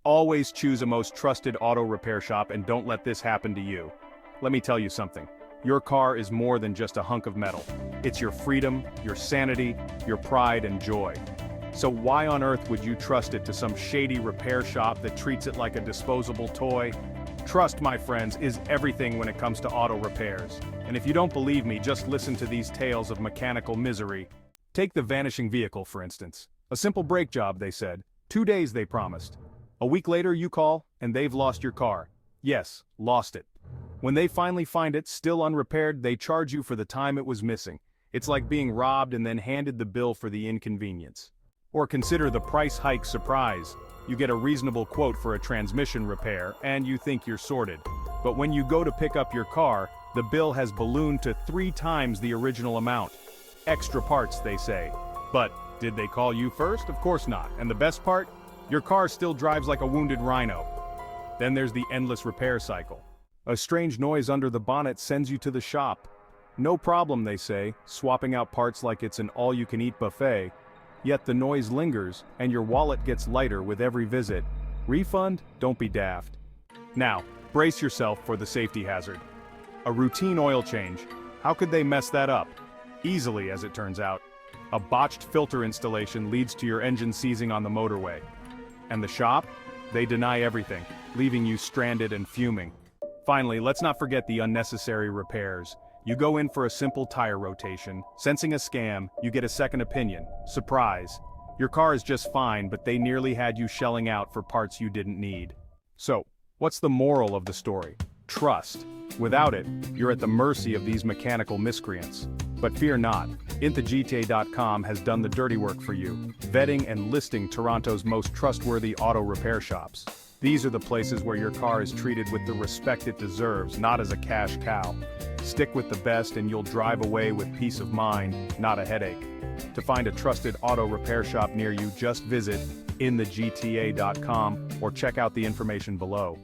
Always choose a most trusted auto repair shop and don't let this happen to you. Let me tell you something. Your car is more than just a hunk of metal. It's your freedom, your sanity, your pride and joy. So why on earth would you trust it to some shady repair shop that treats it like a disposable toy? Trust, my friends, is everything when it comes to auto repairs. And if you don't believe me, just listen to these tales of mechanical misery. Take the vanishing vehicle, for instance. A simple brake job, they said. 2 days, they promised. A week later, you call, and they've lost your car. Yes, lost it. When they finally find it, still unrepaired, they charge you for the time it was missing. It's like being robbed and then handed the bill for the inconvenience. Or consider the price hike surprise. You get a reasonable quote for a transmission repair, and you think you're sorted. But when you go to pick up your car, the bill has ballooned to 3 times the original amount. Extra parts, they say. But did they call you first? Of course not. And the best part? Your car still drives like a wounded rhino. Then there's the endless repair cycle. A strange noise under the bonnet sends you to the shop. No problem, they say, swapping out parts like it's an all-you-can-eat buffet. Yet the noise lingers, and your wallet gets lighter with every visit. Refund? Don't be daft. Now, brace yourself for the safety hazard. A routine oil change. How could they mess that up? Easily, as it turns out. A botched filter installation leads to your engine seizing on the motorway. And the shop? They deny everything, leaving you stranded and fuming. Finally, let's not forget the unnecessary repairs. You go in for a simple tire rotation, sensing a scam, you get a second opinion. Surprise. Your car is just fine, but they nearly had you shelling out for parts you didn't need. So, what's the moral of the story? Trust. Without it, you're at the mercy of these mechanical miscreants. But fear not, InthGTA.com has done the dirty work for you, vetting and listing Toronto's most trustworthy auto repair shops. These are the places where your car is treated with the respect it deserves, not as a cash cow. Stick with the best and you'll drive away with peace of mind, not a headache. To find a trusted auto repair shop near you, just visit inthegta.com or check out the information below.